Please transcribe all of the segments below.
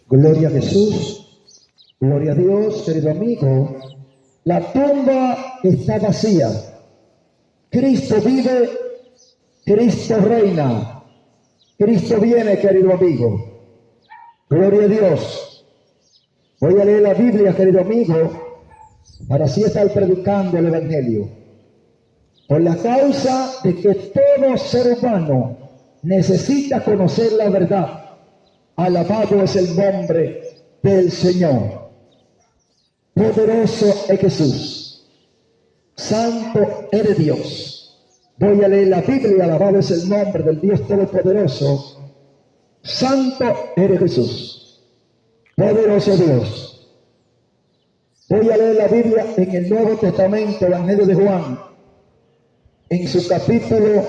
Gloria a Jesús, gloria a Dios, querido amigo. La tumba está vacía. Cristo vive, Cristo reina. Cristo viene, querido amigo. Gloria a Dios. Voy a leer la Biblia, querido amigo, para así estar predicando el Evangelio. Por la causa de que todo ser humano necesita conocer la verdad. Alabado es el nombre del Señor. Poderoso es Jesús. Santo eres Dios. Voy a leer la Biblia. Alabado es el nombre del Dios Todopoderoso. Santo eres Jesús. Poderoso Dios. Voy a leer la Biblia en el Nuevo Testamento, Evangelio de Juan, en su capítulo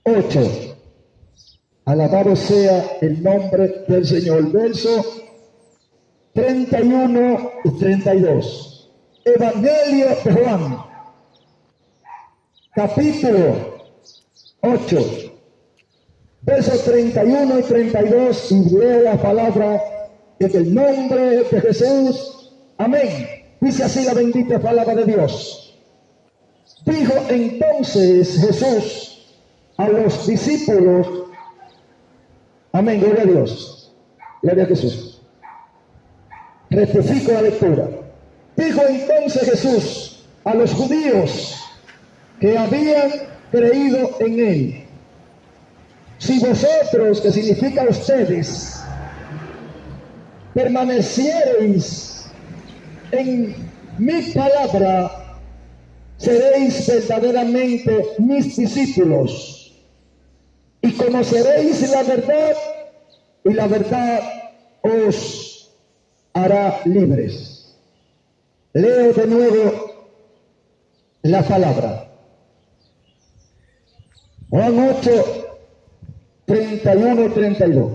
8. Alabado sea el nombre del Señor. Verso 31 y 32. Evangelio de Juan, capítulo 8, versos 31 y 32. Y leo la palabra en el nombre de Jesús. Amén. Dice así la bendita palabra de Dios. Dijo entonces Jesús a los discípulos. Amén, gloria a Dios. Gloria a Jesús. Rectifico la lectura. Dijo entonces Jesús a los judíos que habían creído en él: si vosotros, que significa ustedes, permaneciereis en mi palabra, seréis verdaderamente mis discípulos. Y conoceréis la verdad, y la verdad os hará libres. Leo de nuevo la palabra. Juan 8, 31 y 32.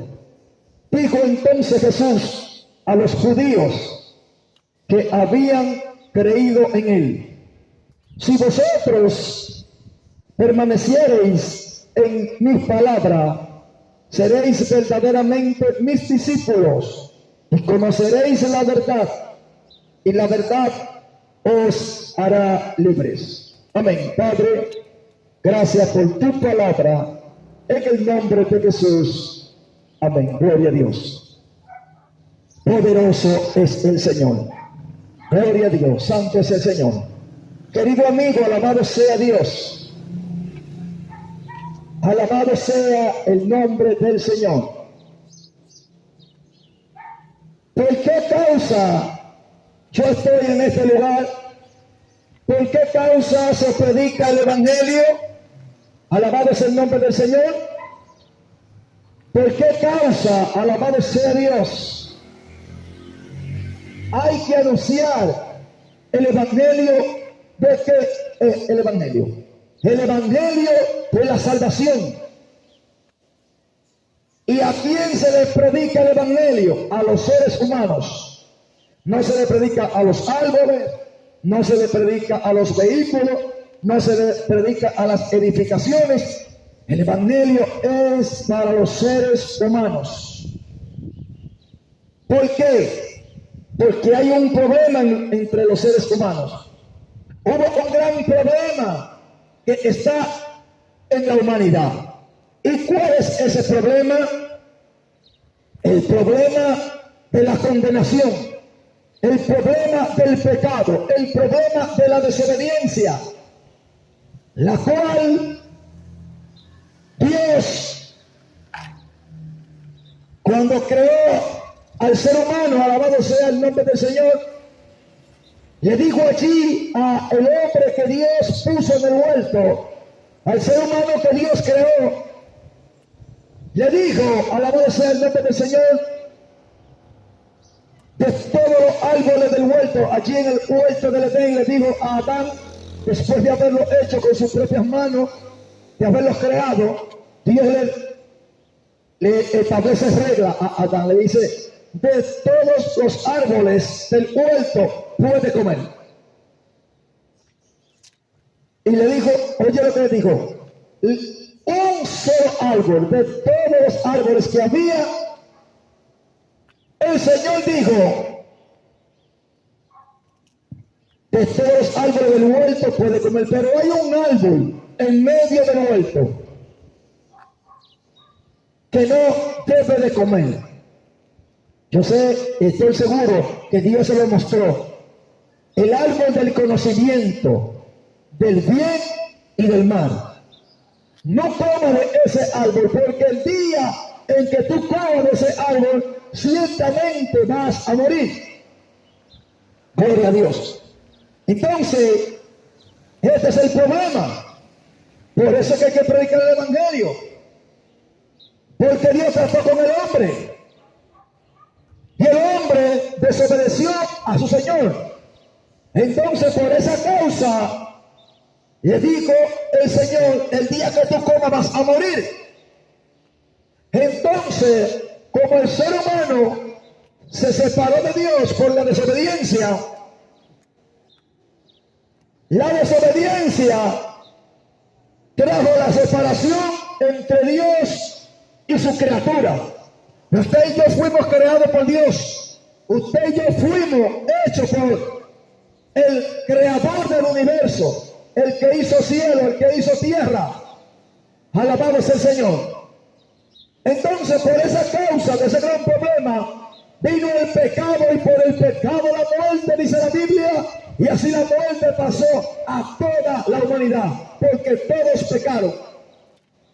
Dijo entonces Jesús a los judíos que habían creído en él: si vosotros permaneciereis en mi palabra, seréis verdaderamente mis discípulos y conoceréis la verdad, y la verdad os hará libres. Amén. Padre, gracias por tu palabra, en el nombre de Jesús. Amén. Gloria a Dios. Poderoso es el Señor. Gloria a Dios. Santo es el Señor. Querido amigo, alabado sea Dios. Alabado sea el nombre del Señor. ¿Por qué causa yo estoy en este lugar? ¿Por qué causa se predica el Evangelio? Alabado es el nombre del Señor. ¿Por qué causa? Alabado sea Dios. Hay que anunciar el Evangelio. ¿De qué es el Evangelio? El Evangelio de la salvación. ¿Y a quién se le predica el Evangelio? A los seres humanos. No se le predica a los árboles, no se le predica a los vehículos, no se le predica a las edificaciones. El Evangelio es para los seres humanos. ¿Por qué? Porque hay un problema entre los seres humanos. Hubo un gran problema que está en la humanidad. ¿Y cuál es ese problema? El problema de la condenación, el problema del pecado, el problema de la desobediencia, la cual Dios, cuando creó al ser humano, alabado sea el nombre del Señor, le dijo allí al hombre que Dios puso en el huerto, al ser humano que Dios creó, le dijo, alabado sea el nombre del Señor, de todos los árboles del huerto, allí en el huerto del Edén, le dijo a Adán, después de haberlo hecho con sus propias manos, de haberlos creado, Dios le establece regla a Adán, le dice: de todos los árboles del huerto puede comer. Y le dijo, oye lo que le dijo: un solo árbol de todos los árboles que había, Señor dijo que todos los árboles del huerto puede comer, pero hay un árbol en medio del huerto que no debe de comer. Yo sé, estoy seguro que Dios se lo mostró. El árbol del conocimiento del bien y del mal. No comas de ese árbol, porque el día en que tú comas de ese árbol, ciertamente vas a morir. Gloria a Dios. Entonces, este es el problema. Por eso es que hay que predicar el evangelio. Porque Dios trató con el hombre. Y el hombre desobedeció a su Señor. Entonces, por esa causa, le dijo el Señor: el día que tú comas vas a morir. Entonces, como el ser humano se separó de Dios por la desobediencia, la desobediencia trajo la separación entre Dios y su criatura. Usted y yo fuimos creados por Dios. Usted y yo fuimos hechos por el creador del universo, el que hizo cielo, el que hizo tierra. Alabado sea el Señor. Entonces, por esa causa de ese gran problema, vino el pecado, y por el pecado la muerte, dice la Biblia, y así la muerte pasó a toda la humanidad, porque todos pecaron.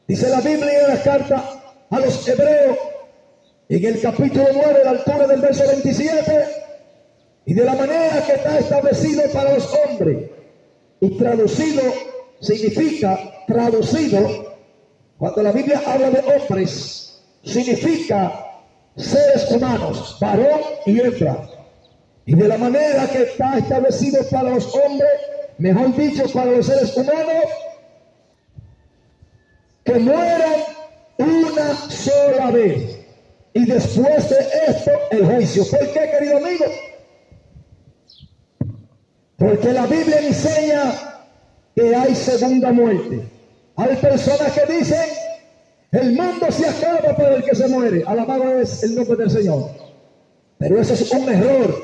Dice la Biblia en la carta a los Hebreos, en el capítulo 9, a la altura del verso 27, y de la manera que está establecido para los hombres. Y traducido significa, traducido, cuando la Biblia habla de hombres, significa seres humanos, varón y hembra. Y de la manera que está establecido para los hombres, mejor dicho, para los seres humanos, que mueran una sola vez. Y después de esto, el juicio. ¿Por qué, querido amigo? Porque la Biblia enseña que hay segunda muerte. Hay personas que dicen: el mundo se acaba para el que se muere. Alabado es el nombre del Señor. Pero eso es un error.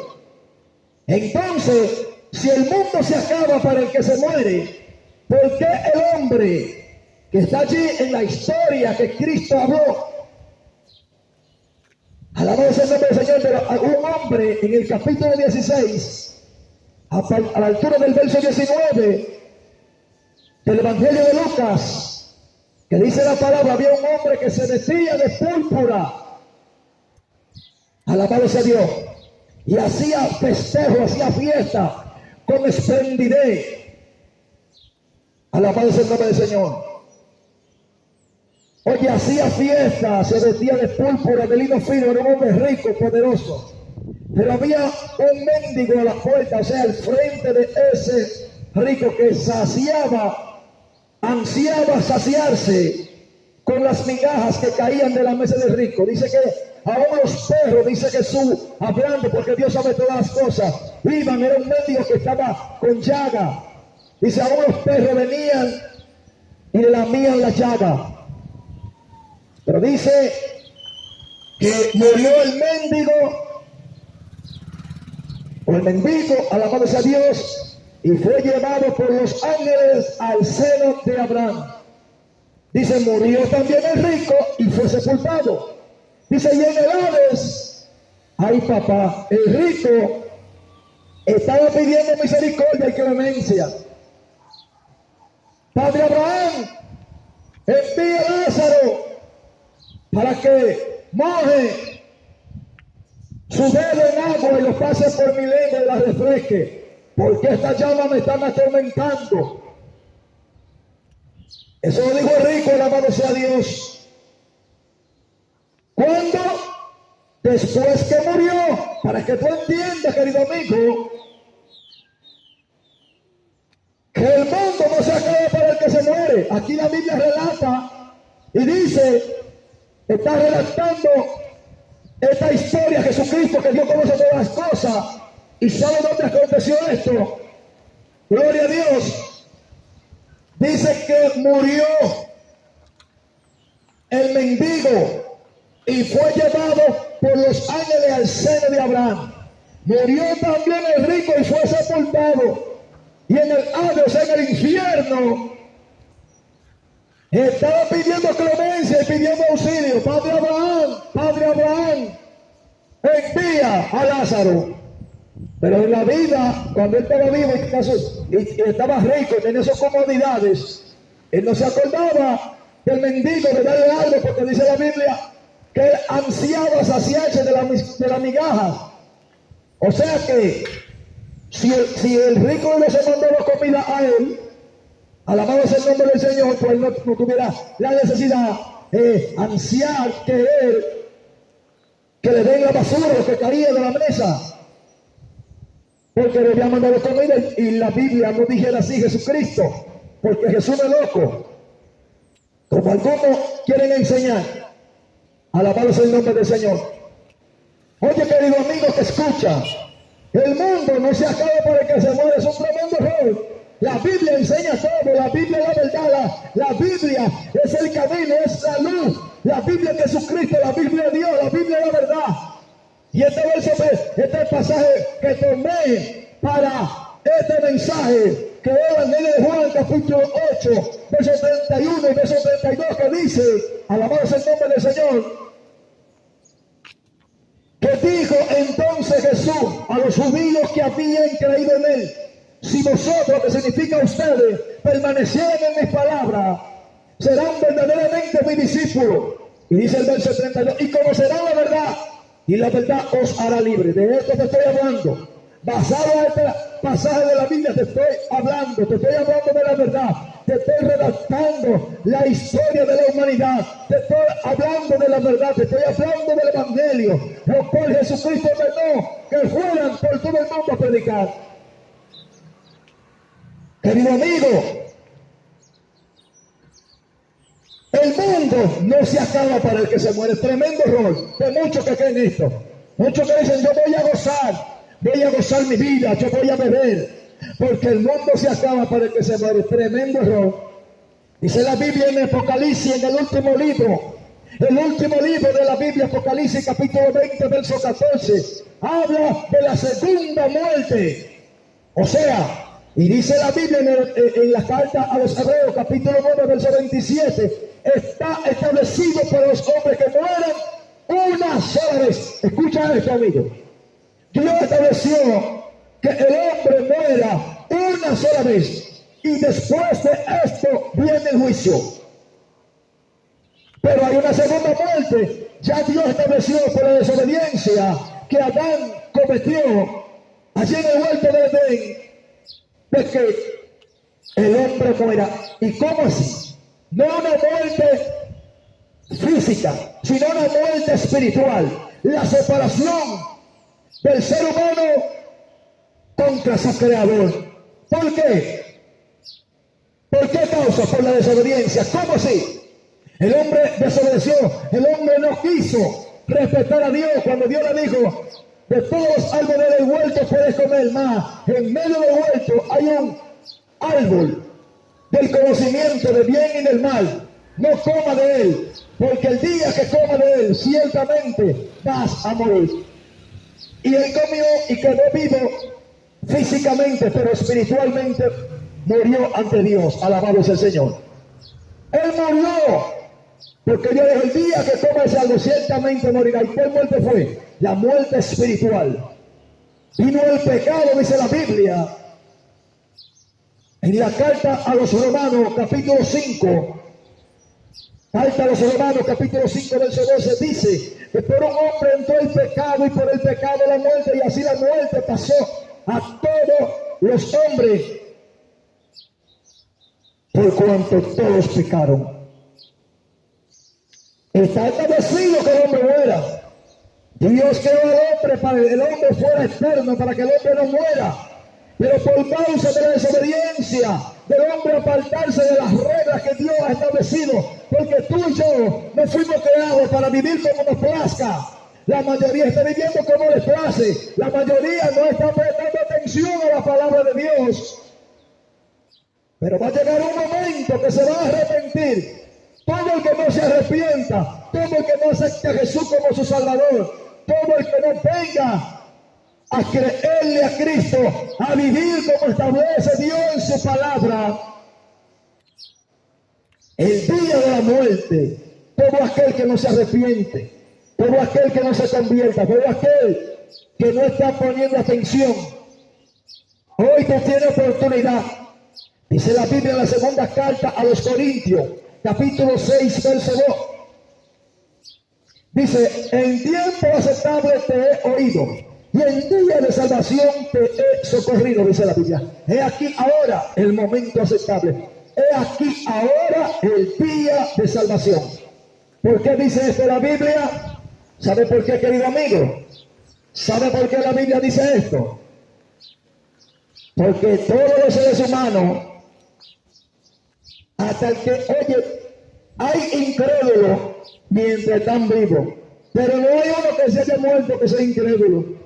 Entonces, si el mundo se acaba para el que se muere, ¿por qué el hombre que está allí en la historia que Cristo habló? Alabado es el nombre del Señor. Pero un hombre en el capítulo 16, a la altura del verso 19 del Evangelio de Lucas, que dice la palabra, había un hombre que se vestía de púrpura, alabado sea Dios, y hacía festejo, hacía fiesta con esplendidez. Alabado sea el nombre del Señor. Oye, hacía fiesta, se vestía de púrpura, de lino fino, era un hombre rico, poderoso. Pero había un mendigo a la puerta, o sea, al frente de ese rico, que ansiaba saciarse con las migajas que caían de la mesa del rico. Dice que aún los perros, dice Jesús, hablando, porque Dios sabe todas las cosas, iban, era un mendigo que estaba con llaga. Dice, aún los perros venían y le lamían la llaga. Pero dice que murió el mendigo, o el mendigo, alabado sea Dios, y fue llevado por los ángeles al seno de Abraham. Dice, murió también el rico y fue sepultado. Dice, y en el Hades, ay papá, el rico estaba pidiendo misericordia y clemencia. Padre Abraham, envía a Lázaro para que moje su dedo en agua y lo pase por mi lengua y la refresque, porque esta llama me están atormentando. Eso lo dijo el rico, alabado sea Dios. ¿Cuándo? Después que murió. Para que tú entiendas, querido amigo, que el mundo no se acaba para el que se muere. Aquí la Biblia relata y dice, está relatando esta historia, Jesucristo, que Dios conoce todas las cosas y sabe dónde aconteció esto. Gloria a Dios. Dice que murió el mendigo y fue llevado por los ángeles al seno de Abraham. Murió también el rico y fue sepultado. Y en el Hades, en el infierno, estaba pidiendo clemencia y pidiendo auxilio. Padre Abraham, envía a Lázaro. Pero en la vida, cuando él estaba vivo y estaba rico y tenía sus comodidades, él no se acordaba del mendigo de darle algo, porque dice la Biblia que él ansiaba saciarse de la migaja. O sea que si el rico no se mandaba comida a él, alabado sea el nombre del Señor, pues él no tuviera la necesidad de ansiar, querer que le den la basura, lo que caía de la mesa, porque le había mandado comida. Y la Biblia no dijera así Jesucristo, porque Jesús no es loco, como algunos quieren enseñar. Alabado sea el nombre del Señor. Oye, querido amigo que escucha, el mundo no se acaba por el que se muere, es un tremendo error. La Biblia enseña todo, la Biblia es la verdad, la Biblia es el camino, es la luz, la Biblia es Jesucristo, la Biblia es Dios, la Biblia es la verdad. Y este pasaje que tomé para este mensaje, que es el Evangelio de Juan, capítulo 8, verso 31 y verso 32, que dice, alabado sea el nombre del Señor, que dijo entonces Jesús a los judíos que habían creído en él: si vosotros, que significa ustedes, permanecieren en mis palabras, serán verdaderamente mis discípulos. Y dice el verso 32, y conocerán la verdad, y la verdad os hará libre. De esto te estoy hablando. Basado en este pasaje de la Biblia te estoy hablando de la verdad. Te estoy redactando la historia de la humanidad. Te estoy hablando de la verdad. Te estoy hablando del Evangelio, lo cual Jesucristo ordenó que fueran por todo el mundo a predicar. Querido amigo, el mundo no se acaba para el que se muere. Tremendo error de muchos que creen esto. Muchos que dicen: yo voy a gozar mi vida, yo voy a beber, porque el mundo se acaba para el que se muere. Tremendo error. Dice la Biblia en Apocalipsis, en el último libro de la Biblia, Apocalipsis capítulo 20, verso 14, habla de la segunda muerte. O sea, y dice la Biblia en la carta a los Hebreos, capítulo 9, verso 27, está establecido para los hombres que mueran una sola vez. Escucha esto, amigo. Dios estableció que el hombre muera una sola vez, y después de esto viene el juicio. Pero hay una segunda muerte. Ya Dios estableció por la desobediencia que Adán cometió allí en el huerto de Edén, de que el hombre muera. ¿Y cómo así? No una muerte física, sino una muerte espiritual. La separación del ser humano contra su creador. ¿Por qué? ¿Por qué causa? Por la desobediencia. ¿Cómo así? El hombre desobedeció, el hombre no quiso respetar a Dios cuando Dios le dijo: de todos los árboles del huerto puedes comer, más en medio del huerto hay un árbol del conocimiento del bien y del mal, no coma de él, porque el día que coma de él ciertamente vas a morir. Y él comió y quedó vivo físicamente, pero espiritualmente murió ante Dios. Alabado sea el Señor. Él murió porque Dios dijo: el día que comas algo ciertamente morirá. ¿Y qué muerte fue? La muerte espiritual. Vino el pecado, dice la Biblia en la carta a los Romanos capítulo 5. Carta a los Romanos capítulo 5 verso 12 dice que por un hombre entró el pecado, y por el pecado la muerte, y así la muerte pasó a todos los hombres, por cuanto todos pecaron. Está establecido que el hombre muera. Dios creó al hombre para que el hombre fuera eterno, para que el hombre no muera. Pero por causa de la desobediencia del hombre, apartarse de las reglas que Dios ha establecido, porque tú y yo no fuimos creados para vivir como nos plazca. La mayoría está viviendo como les place. La mayoría no está prestando atención a la palabra de Dios. Pero va a llegar un momento que se va a arrepentir. Todo el que no se arrepienta, todo el que no acepte a Jesús como su Salvador, todo el que no venga a creerle a Cristo, a vivir como establece Dios en su palabra, el día de la muerte, todo aquel que no se arrepiente, todo aquel que no se convierta, todo aquel que no está poniendo atención, hoy te tiene oportunidad. Dice la Biblia en la segunda carta a los Corintios, capítulo 6, verso 2. Dice, en tiempo aceptable te he oído, y en día de salvación te he socorrido, dice la Biblia. He aquí ahora el momento aceptable. He aquí ahora el día de salvación. ¿Por qué dice esto la Biblia? ¿Sabe por qué, querido amigo? ¿Sabe por qué la Biblia dice esto? Porque todos los seres humanos, hasta el que, oye, hay incrédulos mientras están vivos, pero no hay uno que se haya muerto que sea incrédulo.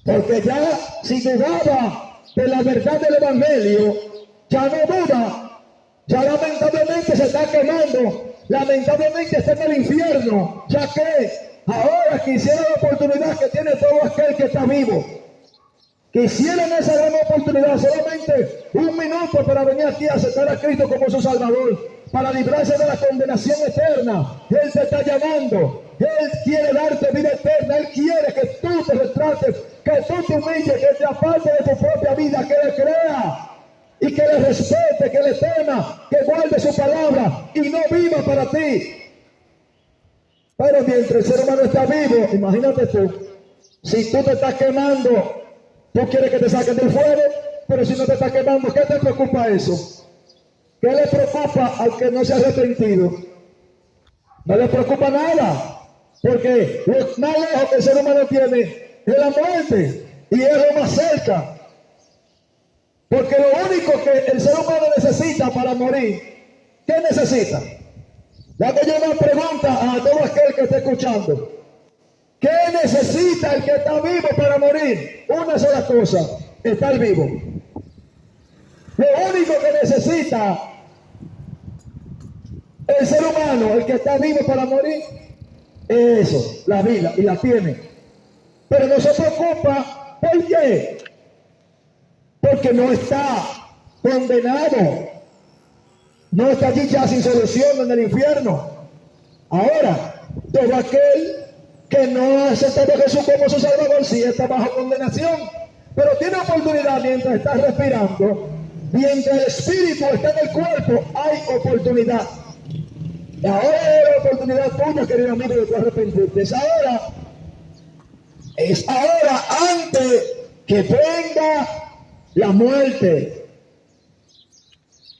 Porque ya, si dudaba de la verdad del Evangelio, ya no duda, ya lamentablemente se está quemando, lamentablemente está en el infierno, ya que ahora quisiera la oportunidad que tiene todo aquel que está vivo. Quisieran esa gran oportunidad, solamente un minuto para venir aquí a aceptar a Cristo como su Salvador, para librarse de la condenación eterna. Él te está llamando, Él quiere darte vida eterna, Él quiere que tú te retrates, que tú te humilles, que te apartes de tu propia vida, que le crea y que le respete, que le tema, que guarde su palabra y no viva para ti. Pero mientras el ser humano está vivo, imagínate tú, si tú te estás quemando, tú quieres que te saquen del fuego, pero si no te está quemando, ¿qué te preocupa eso? ¿Qué le preocupa al que no se ha arrepentido? No le preocupa nada, porque lo más lejos que el ser humano tiene es la muerte, y es lo más cerca. Porque lo único que el ser humano necesita para morir, ¿qué necesita? Le hago yo una pregunta a todo aquel que esté escuchando. ¿Qué necesita el que está vivo para morir? Una sola cosa, estar vivo. Lo único que necesita el ser humano, el que está vivo para morir, es eso, la vida, y la tiene. Pero no se preocupa, ¿por qué? Porque no está condenado, no está allí ya sin solución en el infierno. Ahora, todo aquel que no ha aceptado a Jesús como su Salvador, sí está bajo condenación, pero tiene oportunidad mientras está respirando, mientras el espíritu está en el cuerpo, hay oportunidad. Y ahora es la oportunidad tuya, querido amigo, de tu arrepentirte. Es ahora antes que venga la muerte.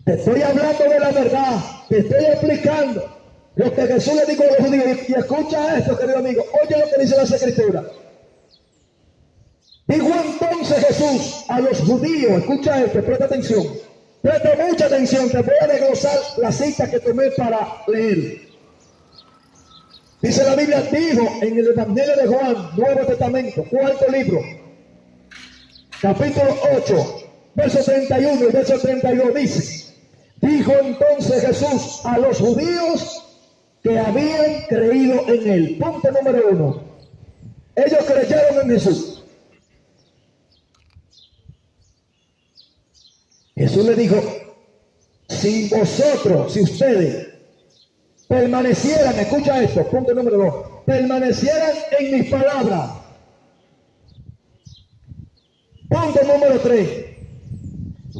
Te estoy hablando de la verdad, te estoy explicando lo que Jesús le dijo a los judíos. Y escucha esto, querido amigo, oye lo que dice la Escritura. Dijo entonces Jesús a los judíos, escucha esto, presta atención, presta mucha atención, te voy a desglosar la cita que tomé para leer. Dice la Biblia, dijo en el Evangelio de Juan, Nuevo Testamento, cuarto libro, capítulo 8, verso 31 y verso 32, dice, dijo entonces Jesús a los judíos que habían creído en él. Punto número 1. Ellos creyeron en Jesús. Jesús le dijo, si vosotros, si ustedes permanecieran, escucha esto, punto número 2, permanecieran en mis palabras. Punto número 3,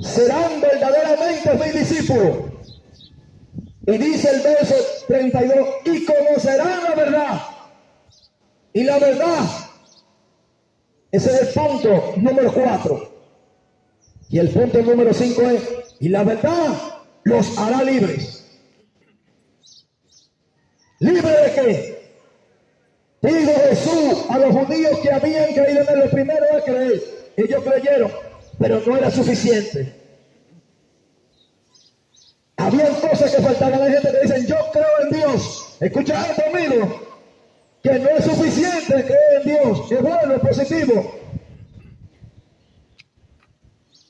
serán verdaderamente mis discípulos. Y dice el verso 32, y conocerán la verdad. Y la verdad, ese es el punto número 4. Y el punto número 5 es, y la verdad los hará libres. ¿Libre de qué? Dijo Jesús a los judíos que habían creído en él, lo primero es creer. Ellos creyeron, pero no era suficiente. Habían cosas que faltaban. Hay gente que dicen, yo creo en Dios. Escucha esto, amigo, que no es suficiente creer en Dios. Es bueno, es positivo.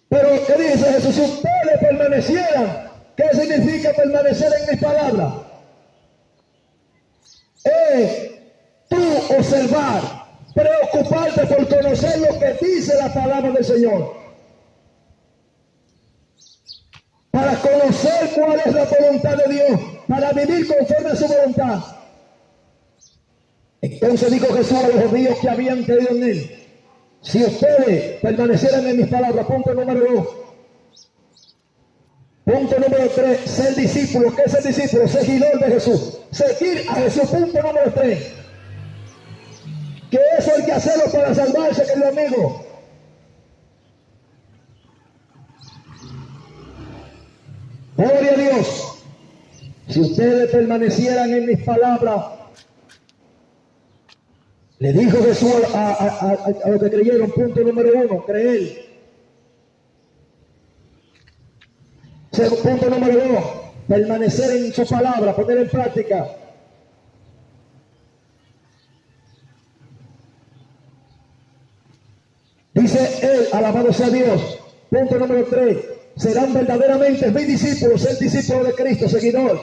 Pero, ¿qué dice Jesús? Si ustedes permanecieran, ¿qué significa permanecer en mis palabras? es tú observar, preocuparte por conocer lo que dice la palabra del Señor, para conocer cuál es la voluntad de Dios, para vivir conforme a su voluntad. Entonces dijo Jesús a los judíos que habían creído en él: si ustedes permanecieran en mis palabras, punto número 2. Punto número 3, ser discípulo. ¿Qué es ser discípulo? Seguidor de Jesús. Seguir a Jesús. Punto número 3. Que eso hay que hacerlo para salvarse, querido amigo. Gloria a Dios. Si ustedes permanecieran en mis palabras, le dijo Jesús a los que creyeron, punto número 1, creer. Punto número 2, permanecer en su palabra, poner en práctica. Dice él, alabado sea Dios. Punto número 3, serán verdaderamente mis discípulos, el discípulo de Cristo, seguidor.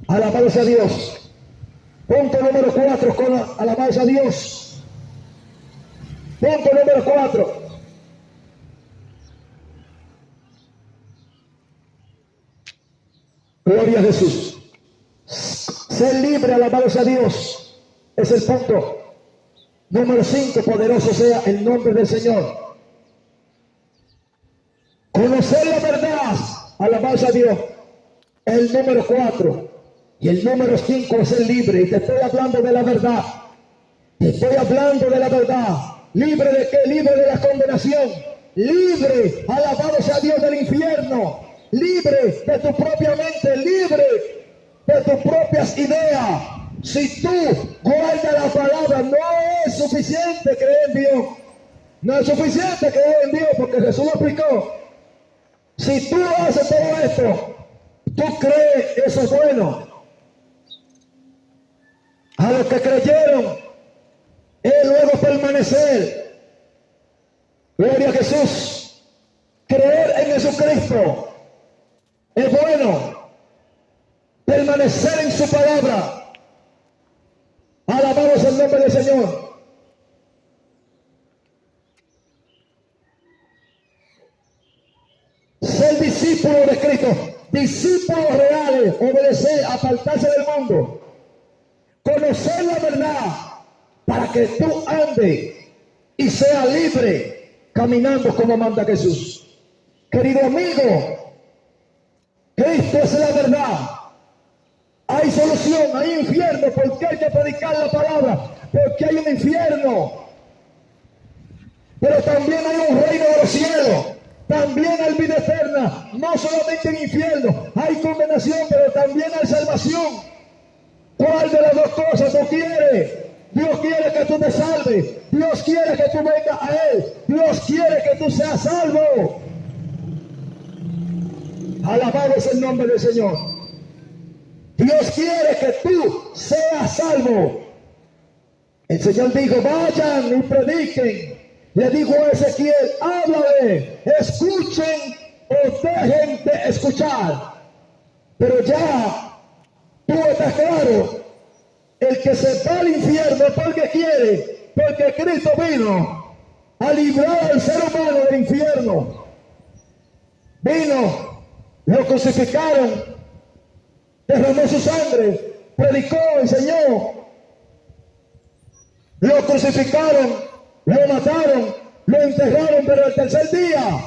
Alabado sea Dios. Punto número 4, con alabanza a Dios. Punto número 4. Gloria a Jesús. Ser libre, alabado sea Dios. Es el punto. Número 5, poderoso sea el nombre del Señor. Conocer la verdad, alabado sea Dios. El número 4. Y el número 5 es ser libre. Y te estoy hablando de la verdad. Te estoy hablando de la verdad. ¿Libre de qué? Libre de la condenación. Libre, alabado sea Dios, del infierno. Libre de tu propia mente. Libre de tus propias ideas. Si tú guardas la palabra, no es suficiente creer en Dios. No es suficiente creer en Dios, porque Jesús lo explicó. Si tú haces todo esto, tú crees, eso es bueno. A los que creyeron, es luego permanecer. Gloria a Jesús. Creer en Jesucristo es bueno. Permanecer en su palabra. Alabamos el nombre del Señor. Ser discípulo de Cristo. Discípulos reales. Obedecer, apartarse del mundo. Conocer la verdad para que tú andes y seas libre caminando como manda Jesús. Querido amigo, Cristo es la verdad. Hay solución, hay infierno, porque hay que predicar la palabra, porque hay un infierno. Pero también hay un reino de los cielos, también hay vida eterna, no solamente en infierno, hay condenación, pero también hay salvación. ¿Cuál de las dos cosas tú quieres? Dios quiere que tú te salves, Dios quiere que tú vengas a Él, Dios quiere que tú seas salvo. Alabado es el nombre del Señor. Dios quiere que tú seas salvo. El Señor dijo, vayan y prediquen. Le dijo a Ezequiel, háblale, escuchen o dejen de escuchar. Pero ya tú estás claro, el que se va al infierno porque quiere, porque Cristo vino a librar al ser humano del infierno. Vino, lo crucificaron, derramó su sangre, predicó, enseñó, lo crucificaron, lo mataron, lo enterraron, pero el tercer día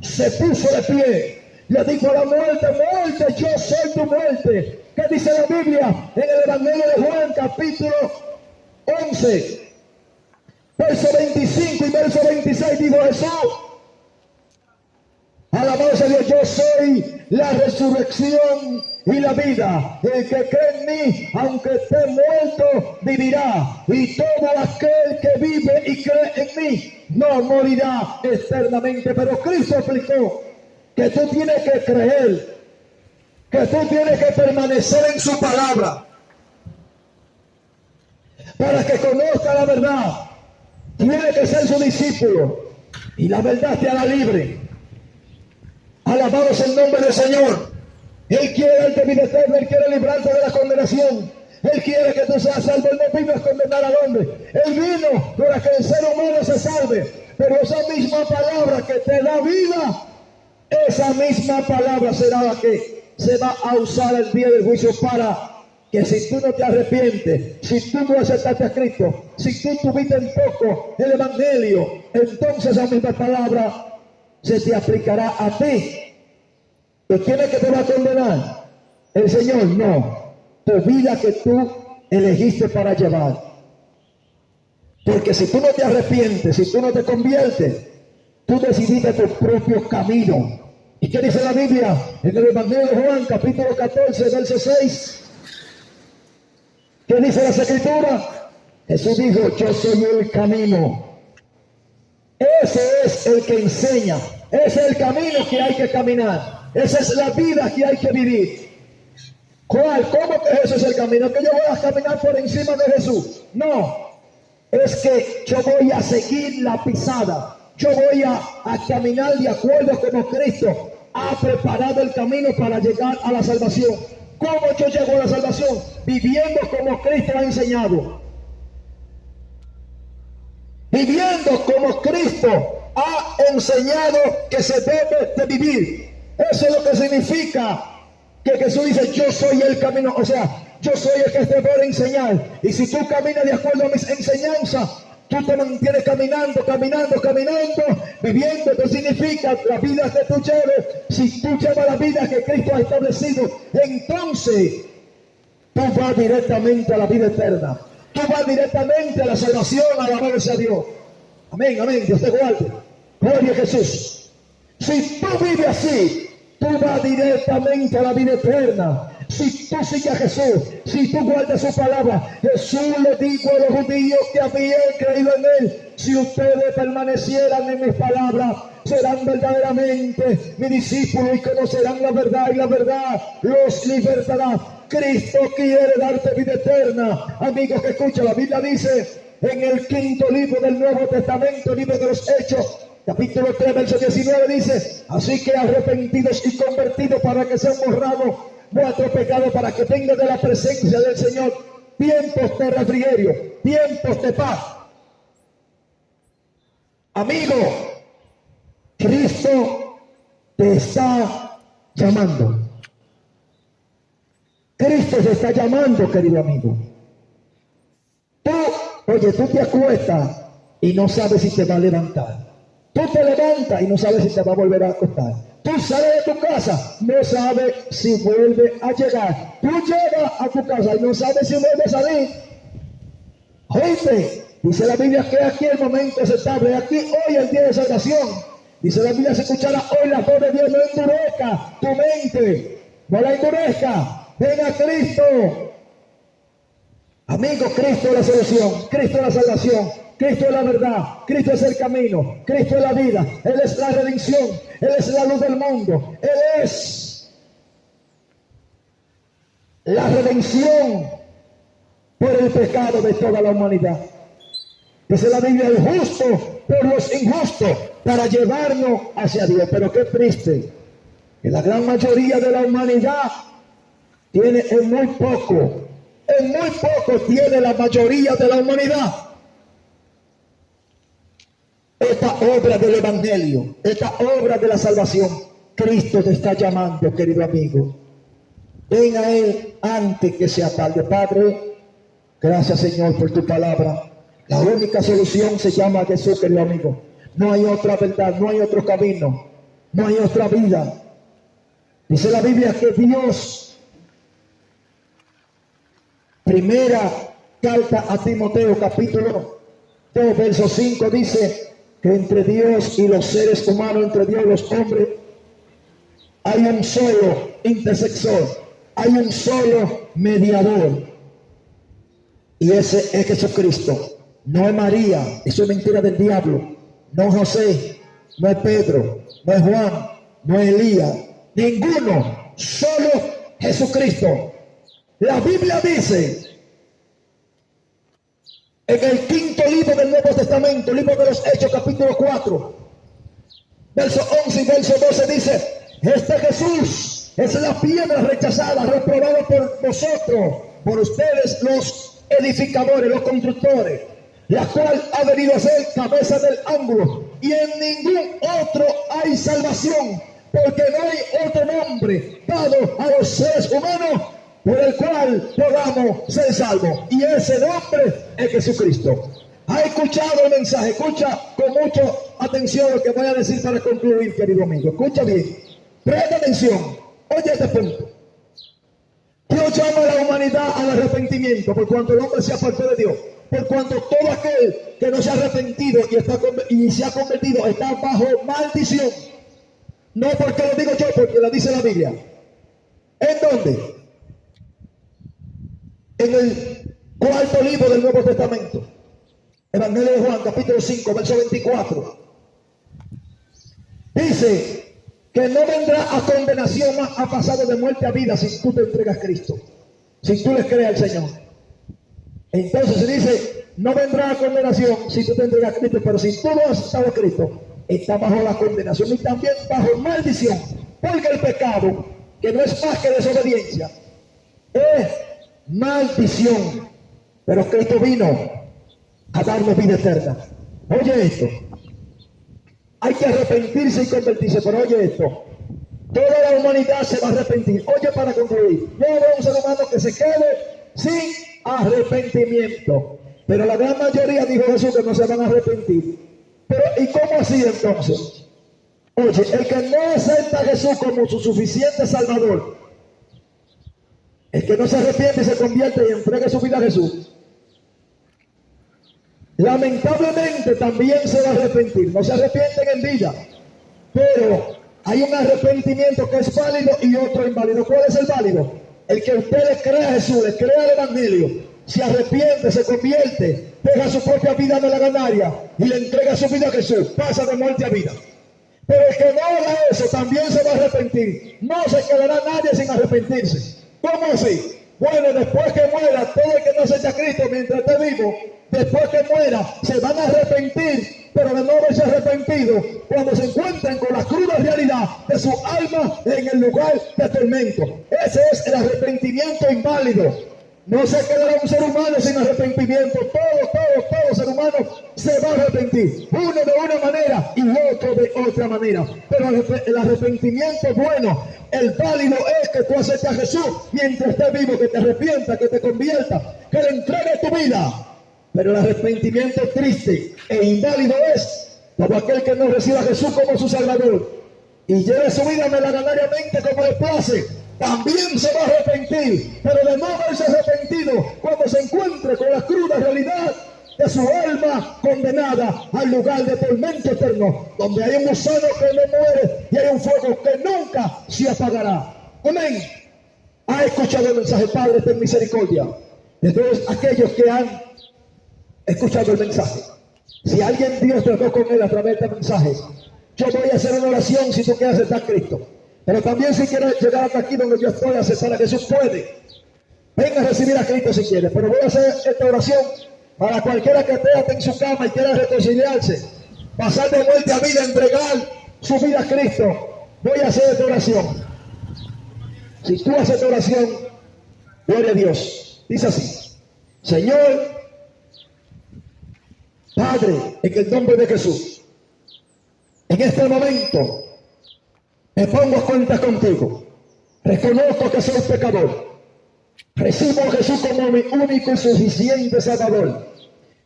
se puso de pie. Le dijo a la muerte, muerte, yo soy tu muerte. ¿Qué dice la Biblia? En el Evangelio de Juan, capítulo 11, verso 25 y verso 26, dijo Jesús, alabado sea Dios, yo soy la resurrección y la vida. El que cree en mí, aunque esté muerto, vivirá. Y todo aquel que vive y cree en mí, no morirá eternamente. Pero Cristo explicó que tú tienes que creer, que tú tienes que permanecer en su palabra, para que conozca la verdad. Tiene que ser su discípulo, y la verdad te hará libre. Alabado sea el nombre del Señor. Él quiere darte vida eterna, Él quiere librarte de la condenación. Él quiere que tú seas salvo. Él no vino a condenar al hombre. Él vino para que el ser humano se salve. Pero esa misma palabra que te da vida, esa misma palabra será la que se va a usar el día del juicio para que si tú no te arrepientes, si tú no aceptaste a Cristo, si tú tuviste en poco el Evangelio, entonces esa misma palabra se te aplicará a ti. ¿Y quién es que te va a condenar? ¿El Señor? No. Tu vida que tú elegiste para llevar. Porque si tú no te arrepientes, si tú no te conviertes, tú decidiste tu propio camino. ¿Y qué dice la Biblia? En el Evangelio de Juan, capítulo 14, verso 6. ¿Qué dice las Escrituras? Jesús dijo, yo soy el camino. Ese es el que enseña. Ese es el camino que hay que caminar. Esa es la vida que hay que vivir. ¿Cuál? ¿Cómo que Jesús es el camino? ¿Que yo voy a caminar por encima de Jesús? No. Es que yo voy a seguir la pisada. Yo voy a caminar de acuerdo como Cristo ha preparado el camino para llegar a la salvación. ¿Cómo yo llego a la salvación? Viviendo como Cristo ha enseñado. Viviendo como Cristo ha enseñado que se debe de vivir. Eso es lo que significa que Jesús dice, yo soy el camino. O sea, yo soy el que te voy a enseñar. Y si tú caminas de acuerdo a mis enseñanzas, tú te mantienes caminando, viviendo. ¿Qué significa la vida que tú lleves? Si tú llevas la vida que Cristo ha establecido, entonces tú vas directamente a la vida eterna. Tú vas directamente a la salvación, alabanza a Dios. Amén, amén, Dios te guarde. Gloria a Jesús. Si tú vives así, tú vas directamente a la vida eterna. Si tú sigues a Jesús, si tú guardas su palabra, Jesús le dijo a los judíos que habían creído en él, si ustedes permanecieran en mis palabras, serán verdaderamente mis discípulos y conocerán la verdad, y la verdad los libertará. Cristo quiere darte vida eterna. Amigos que escuchan, la Biblia dice en el 5º libro del Nuevo Testamento, libro de los Hechos, capítulo 3, verso 19, dice, así que arrepentidos y convertidos para que sean borrados vuestro pecado, para que venga de la presencia del Señor tiempos de refrigerio, tiempos de paz. Amigo, Cristo te está llamando. Cristo te está llamando, querido amigo. Tú te acuestas y no sabes si te va a levantar. Tú te levantas y no sabes si te va a volver a acostar. Tú sales de tu casa, no sabes si vuelve a llegar. Tú llegas a tu casa y no sabes si vuelve a salir. Oíste, dice la Biblia que aquí el momento aceptable, aquí hoy el día de salvación. Dice la Biblia, se escuchará hoy la voz de Dios, no endurezca tu mente, no la endurezca. Ven a Cristo. Amigo, Cristo es la solución, Cristo es la salvación, Cristo es la verdad, Cristo es el camino, Cristo es la vida, Él es la redención, Él es la luz del mundo, Él es la redención por el pecado de toda la humanidad. Dice la Biblia, el justo por los injustos, para llevarnos hacia Dios. Pero qué triste que la gran mayoría de la humanidad tiene en muy poco tiene la mayoría de la humanidad esta obra del Evangelio, esta obra de la salvación. Cristo te está llamando, querido amigo. Ven a Él antes que sea tarde. Padre, gracias, Señor, por tu palabra. La única solución se llama Jesús, querido amigo. No hay otra verdad, no hay otro camino, no hay otra vida. Dice la Biblia que Dios, primera carta a Timoteo, capítulo 2, verso 5, dice que entre Dios y los seres humanos, entre Dios y los hombres, hay un solo intercesor, hay un solo mediador, y ese es Jesucristo. No es María, eso es mentira del diablo. No es José, no es Pedro, no es Juan, no es Elías, ninguno, solo Jesucristo. La Biblia dice en el 5º libro del Nuevo Testamento, libro de los Hechos, capítulo 4, verso 11 y verso 12, dice, este Jesús Es la piedra rechazada, reprobada por vosotros, por ustedes los edificadores, los constructores, la cual ha venido a ser cabeza del ángulo. Y en ningún otro hay salvación, porque no hay otro nombre dado a los seres humanos por el cual podamos ser salvos. Y ese nombre es Jesucristo. ¿Ha escuchado el mensaje? Escucha con mucha atención lo que voy a decir para concluir, querido amigo. Escucha bien. Presta atención. Oye este punto. Dios llama a la humanidad al arrepentimiento por cuanto el hombre se apartó de Dios. Por cuanto todo aquel que no se ha arrepentido y se ha convertido está bajo maldición. No porque lo digo yo, porque lo dice la Biblia. ¿En dónde? En el cuarto libro del Nuevo Testamento. Evangelio de Juan, capítulo 5, verso 24. Dice que no vendrá a condenación, más ha pasado de muerte a vida si tú te entregas a Cristo, si tú le crees al Señor. Entonces se dice, no vendrá a condenación si tú te entregas a Cristo, pero si tú no has estado a Cristo, está bajo la condenación y también bajo maldición, porque el pecado, que no es más que desobediencia, es maldición. Pero Cristo vino a darnos vida eterna. Oye esto. Hay que arrepentirse y convertirse, pero oye esto. Toda la humanidad se va a arrepentir. Oye, para concluir, no habrá un ser humano que se quede sin arrepentimiento. Pero la gran mayoría, dijo Jesús, que no se van a arrepentir. Pero ¿y cómo así entonces? Oye, el que no acepta a Jesús como su suficiente Salvador, el que no se arrepiente y se convierte y entrega su vida a Jesús, lamentablemente también se va a arrepentir. No se arrepienten en vida, pero hay un arrepentimiento que es válido y otro inválido. ¿Cuál es el válido? El que usted le crea a Jesús, le crea al Evangelio, se arrepiente, se convierte, deja su propia vida de la ganaria y le entrega su vida a Jesús, pasa de muerte a vida. Pero el que no haga eso también se va a arrepentir. No se quedará nadie sin arrepentirse. ¿Cómo así? Bueno, después que muera, todo el que no acepta a Cristo mientras esté vivo, después que muera, se van a arrepentir, pero de no haberse arrepentido, cuando se encuentren con la cruda realidad de su alma en el lugar de tormento. Ese es el arrepentimiento inválido. No se quedará un ser humano sin arrepentimiento. Todo ser humano se va a arrepentir. Uno de una manera y otro de otra manera. Pero el arrepentimiento bueno, el válido es que tú aceptes a Jesús mientras estés vivo, que te arrepientas, que te conviertas, que le entregues tu vida. Pero el arrepentimiento triste e inválido es todo aquel que no reciba a Jesús como su Salvador y lleve su vida melaganariamente como le place. También se va a arrepentir, pero de no haberse arrepentido, cuando se encuentre con la cruda realidad de su alma condenada al lugar de tormento eterno, donde hay un gusano que no muere y hay un fuego que nunca se apagará. Amén. ¿Ha escuchado el mensaje? Padre, ten misericordia de todos aquellos que han escuchado el mensaje. Si alguien Dios trató con él a través de este mensaje, yo voy a hacer una oración si tú quieres aceptar a Cristo. Pero también si quieres llegar hasta aquí donde yo estoy, aceptar a Jesús, puede. Venga a recibir a Cristo si quiere. Pero voy a hacer esta oración para cualquiera que esté en su cama y quiera reconciliarse, pasar de muerte a vida, entregar su vida a Cristo. Voy a hacer esta oración. Si tú haces esta oración, gloria a Dios. Dice así: Señor, Padre, en el nombre de Jesús, en este momento me pongo a cuenta contigo. Reconozco que soy pecador. Recibo a Jesús como mi único y suficiente Salvador.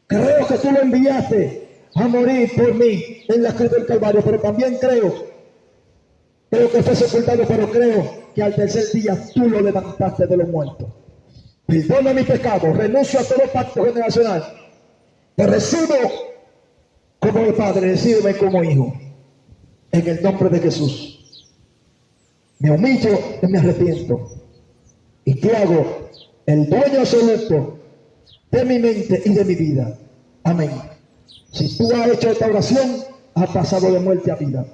Creo que tú lo enviaste a morir por mí en la cruz del Calvario, pero también creo que fue sepultado, pero creo que al tercer día tú lo levantaste de los muertos. Perdona mi pecado, renuncio a todo pacto generacional. Te recibo como mi Padre, recíbeme como hijo. En el nombre de Jesús. Me humillo y me arrepiento. Y te hago el dueño absoluto de mi mente y de mi vida. Amén. Si tú has hecho esta oración, has pasado de muerte a vida.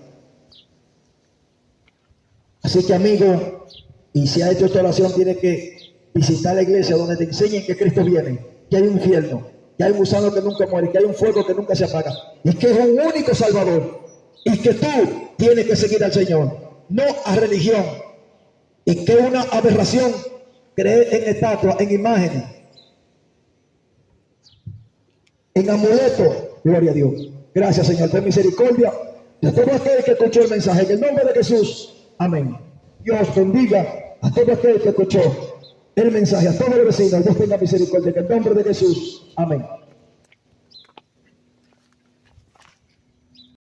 Así que, amigo, y si has hecho esta oración, tienes que visitar la iglesia donde te enseñen que Cristo viene, que hay un infierno, que hay un gusano que nunca muere, que hay un fuego que nunca se apaga, y que es un único Salvador, y que tú tienes que seguir al Señor, no a religión, Y que una aberración cree en estatuas, en imágenes, en amuletos. Gloria a Dios. Gracias, Señor, por misericordia de todo aquel que escuchó el mensaje. En el nombre de Jesús. Amén. Dios bendiga a todo aquel que escuchó el mensaje, a todos los vecinos. Dios tenga misericordia. En el nombre de Jesús. Amén.